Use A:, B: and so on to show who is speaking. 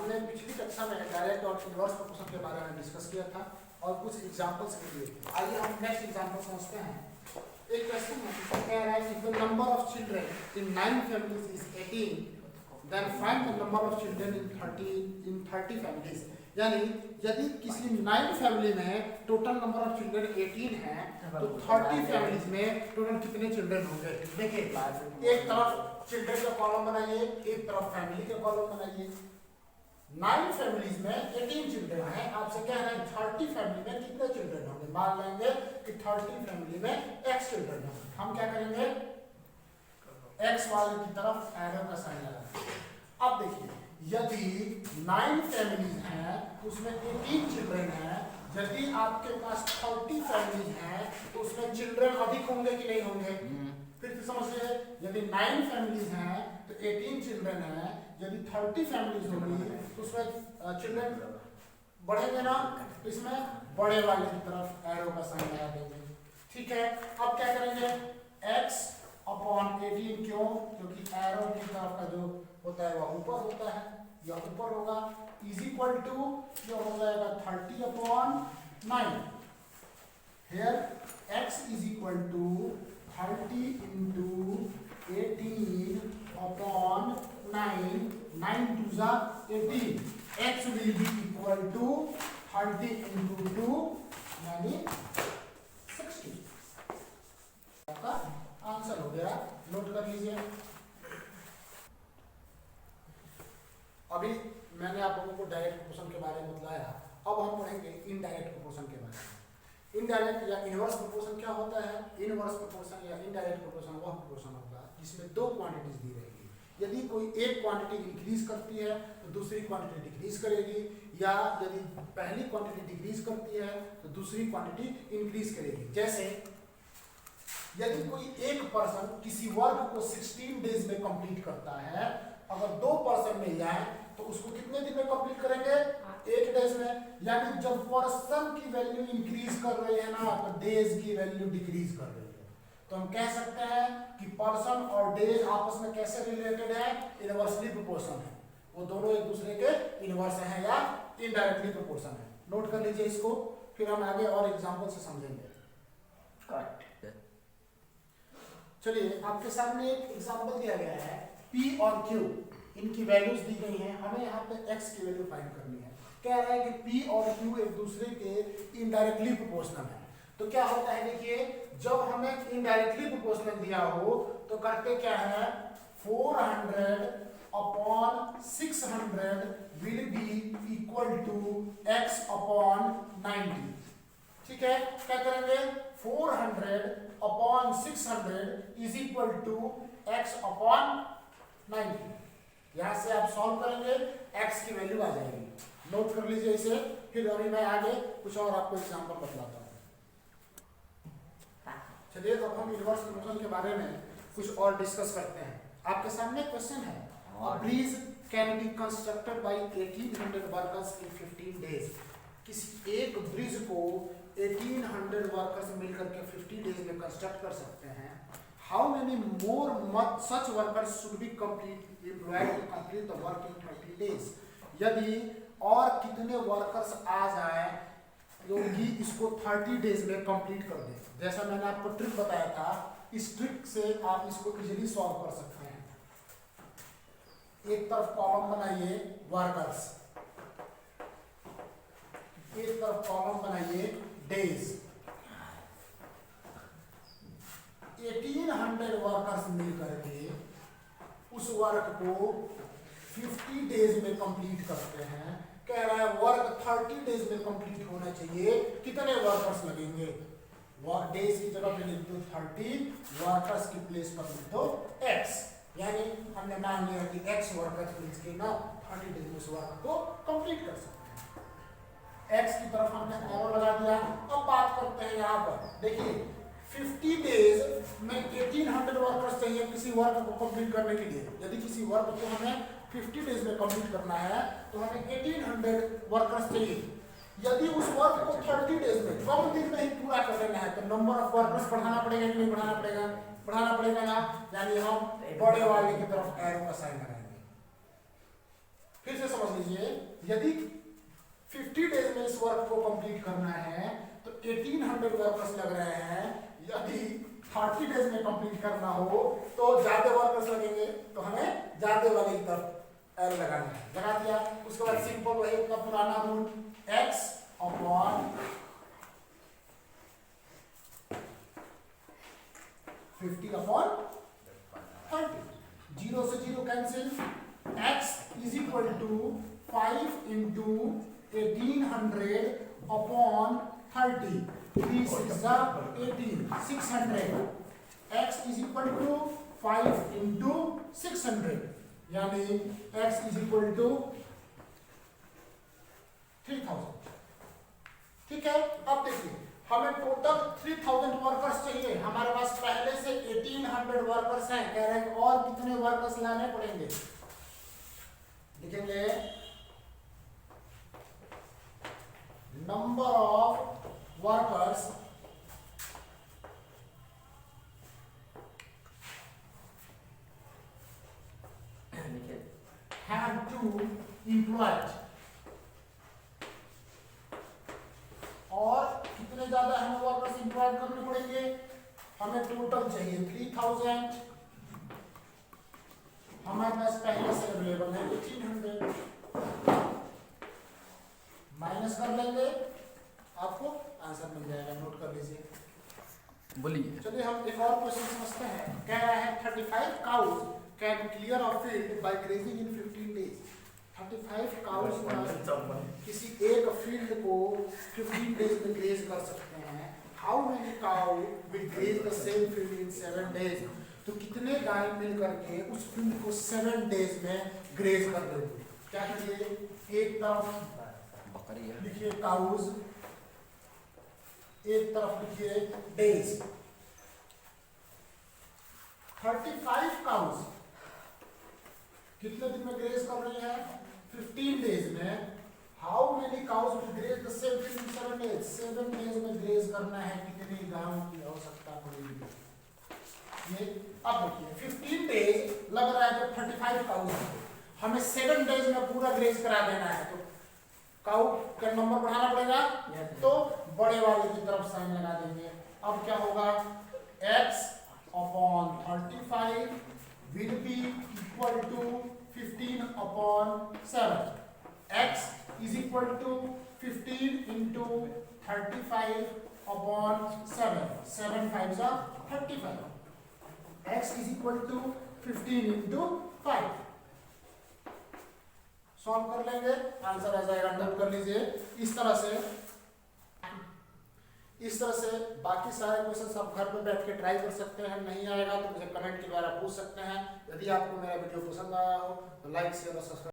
A: हमने पिछली कक्षा में डायरेक्ट और इनवर्स प्रोपोर्शन के बारे में डिस्कस किया था और कुछ एग्जांपल्स भी दिए थे। आइए हम नेक्स्ट एग्जांपल समझते हैं। एक क्वेश्चन है जिसमें कह रहा है कि the number of children in 9 families is 18, then find the number of children in 30 families. यानी यदि किसी 9 फैमिली में टोटल नंबर ऑफ चिल्ड्रन 18 है तो 30 फैमिलीज में टोटल कितने चिल्ड्रन होंगे। देखिए एक तरफ चिल्ड्रन का कॉलम बनाइए, एक तरफ फैमिली का कॉलम बनाइए। 9 फैमिलीज में 18 चिल्ड्रन है, आपसे कह रहे हैं 30 फैमिली में कितने चिल्ड्रन होंगे। मान लेंगे कि 30 फैमिली में x चिल्ड्रन होंगे। हम क्या करेंगे, x वाले की तरफ एरो का साइन लगाएंगे। अब देखिए यदि 9 फैमिलीज हैं उसमें 18 चिल्ड्रन है, यदि आपके पास 30 फैमिलीज हैं तो उसमें चिल्ड्रन अधिक होंगे कि नहीं होंगे। फिर से समझिए, यदि 9 फैमिलीज हैं तो 18 चिल्ड्रन है, यदि 30 फैमिलीज होंगी तो उसमें चिल्ड्रन बढ़ेंगे ना, तो इसमें बड़े वाले की तरफ एरो का साइन लगा देंगे। ठीक है, अब क्या करेंगे, x अपॉन 18, क्यों, क्योंकि एरो की तरफ का जो होता है वह ऊपर होता है, यह ऊपर होगा, इज इक्वल टू क्या हो जाएगा 30 upon 9। Here x is equal to 30 into 18 upon 9, 9 two जा 18, x will be equal to 30 into 2 यानी 60। आपका आंसर हो गया, नोट कर लीजिए। अभी मैंने आप लोगों को डायरेक्ट प्रोपोर्शन के बारे में बताया, अब हम पढ़ेंगे इनडायरेक्ट प्रोपोर्शन के बारे में। इनडायरेक्ट या इनवर्स प्रोपोर्शन क्या होता है। इनवर्स प्रोपोर्शन या इनडायरेक्ट प्रोपोर्शन वह प्रोपोर्शन होगा जिसमें दो क्वांटिटीज दी रहेगी। यदि कोई एक क्वांटिटी इंक्रीज करती है तो दूसरी क्वांटिटी डिक्रीज करेगी, या यदि पहली क्वांटिटी डिक्रीज करती है तो दूसरी क्वांटिटी इंक्रीज करेगी। जैसे यदि कोई एक पर्सन किसी वर्क को 16 डेज में कंप्लीट करता है, अगर 2 पर्सन मिल जाए तो उसको कितने दिन में कंप्लीट करेंगे, 8 डेज में। यानी जब पर्सन की वैल्यू इंक्रीज कर रही है ना तो डेज की वैल्यू डिक्रीज कर रही है। तो हम कह सकते हैं कि पर्सन और डेज आपस में कैसे रिलेटेड है, इनवर्सली प्रोपोर्शन है, वो दोनों एक दूसरे के इनवर्स हैं या इनडायरेक्टली प्रोपोर्शन है। नोट कर लीजिए इसको, फिर हम आगे और एग्जांपल से समझेंगे। चलिए आपके सामने एक एग्जांपल दिया गया है, P और Q, इनकी वैल्यूज दी गई हैं, हमें यहाँ पे x की वैल्यू फाइंड करनी है। कह रहा है कि P और Q एक दूसरे के इनडायरेक्टली प्रोपोर्शनल है। तो क्या होता है, देखिए जब हमें इनडायरेक्टली प्रोपोर्शनल दिया हो तो करते क्या है, 400 upon 600 will be equal to x upon 90। ठीक है, क्या करेंगे, 400 upon 600 is equal to x upon 90। यहां से आप सॉल्व करेंगे, x की वैल्यू आ जाएगी। नोट कर लीजिए इसे, फिर अभी मैं आगे कुछ और आपको एग्जांपल बतलाता हूं। चलिए अब हम इनवर्स प्रोपोर्शन के बारे में कुछ और डिस्कस करते हैं। आपके सामने क्वेश्चन है, अ bridge can be constructed by 1800 workers in 15 days. किसी एक ब्रिज को 1800 वर्कर्स मिलकर के 50 डेज में कंस्ट्रक्ट कर सकते हैं। How many more such workers should be complete employed to complete the work in 30 days. यदि और कितने वर्कर्स आ जाए जो कि इसको 30 डेज में कंप्लीट कर दें। जैसा मैंने आपको ट्रिक बताया था, इस ट्रिक से आप इसको इजीली सॉल्व कर सकते हैं। एक तरफ कॉलम बनाइए वर्कर्स, एक तरफ कॉलम बनाइए डेज। 1800 वर्कर्स मिलकर के उस वर्क को 50 डेज में कंप्लीट करते हैं। कह रहा है वर्क 30 डेज में कंप्लीट होना चाहिए, कितने वर्कर्स लगेंगे। वर्क डेज की जगह पे लिख दो 30, वर्कर्स की प्लेस पर लिख दो x। यानी हमने मान लिया कि x वर्कर्स मिल के ना 30 डेज में उस वर्क को कंप्लीट कर सकते हैं। x की तरफ हमने एरो लगा दिया। अब बात करते हैं यहाँ पर, देखिए 50 डेज में 1800 वर्कर्स चाहिए किसी वर्क को कंप्लीट करने के लिए। यदि किसी वर्क को हमें 50 डेज में कंप्लीट करना है तो हमें 1800 वर्कर्स चाहिए। यदि उस वर्क को 30 डेज में कम दिन में ही पूरा कर लेना है तो नंबर ऑफ वर्कर्स बढ़ाना पड़ेगा कि नहीं बढ़ाना पड़ेगा, बढ़ाना पड़ेगा ना। यानी हम बड़े वाले की तरफ एरो का साइन लगाएंगे। फिर से समझ लीजिए, यदि 50 डेज में इस वर्क को कंप्लीट करना है तो 1800 वर्कर्स लग रहे हैं। यदि 30 डेज में कंप्लीट करना हो तो ज्यादा वर्कर्स लगेंगे, तो हमें ज्यादा वाले की तरफ एल लगाना है। लगा दिया। उसके बाद सिंपल वही अपना पुराना रूल, x अपॉन 50 अपॉन 30, 0 से 0 cancel, x is equal to 5 into 1800 upon 30, 3 6 18, 600, x is equal to 5 into 600, यानी x इज इक्वल टू 3000। ठीक है, अब देखिए हमें टोटल 3000 वर्कर्स चाहिए, हमारे पास पहले से 1800 वर्कर्स हैं, कह रहे हैं और कितने वर्कर्स लाने पड़ेंगे। लिखेंगे number of workers have to employed, और कितने ज्यादा हमें वर्कर्स एम्प्लॉय करने पड़ेंगे, हमें टोटल चाहिए 3000, हमारे पास पहले से अवेलेबल है 1800, माइनस कर लेंगे, आपको आंसर मिल जाएगा, नोट कर लीजिए।
B: बोलिए।
A: चलिए हम एक और क्वेश्चन समझते हैं। कह रहा है 35 cows can clear a field by grazing in 15 days. 35 cows किसी एक फील्ड को 15 डेज में ग्रेज कर सकते हैं। How many cow will graze the same field in 7 days. तो कितने गाय मिल करके उस फील्ड को 7 डेज में ग्रेज कर देंगे। क्या करिए, एक तरफ लिखिए काउज, एक तरफ लिखिए डेज। 35 काउज कितने दिन में ग्रेज कर रही है, 15 डेज में। How many cows will graze the same field in 7 days. 7 days में ग्रेज करना है, कितनी गायों की आवश्यकता पड़ेगी। ये अब देखिए 15 डेज लग रहा है, जब 35 काउज हमें 7 डेज में पूरा ग्रेज करा देना है, तो काउ का नंबर बढ़ाना पड़ेगा, तो बड़े वाले की तरफ साइन लगा देंगे। अब क्या होगा, x upon 35 will be equal to 15 upon 7। x is equal to 15 into 35 upon 7, 7 5 जा 35। x is equal to 15 into 5। Solve कर लेंगे, आंसर आ जाएगा, नोट कर लीजिए। इस तरह से बाकी सारे क्वेश्चन आप घर पे बैठ के ट्राई कर सकते हैं। नहीं आएगा तो मुझे कमेंट के द्वारा पूछ सकते हैं। यदि आपको मेरा वीडियो पसंद आया हो तो लाइक शेयर और सब्सक्राइब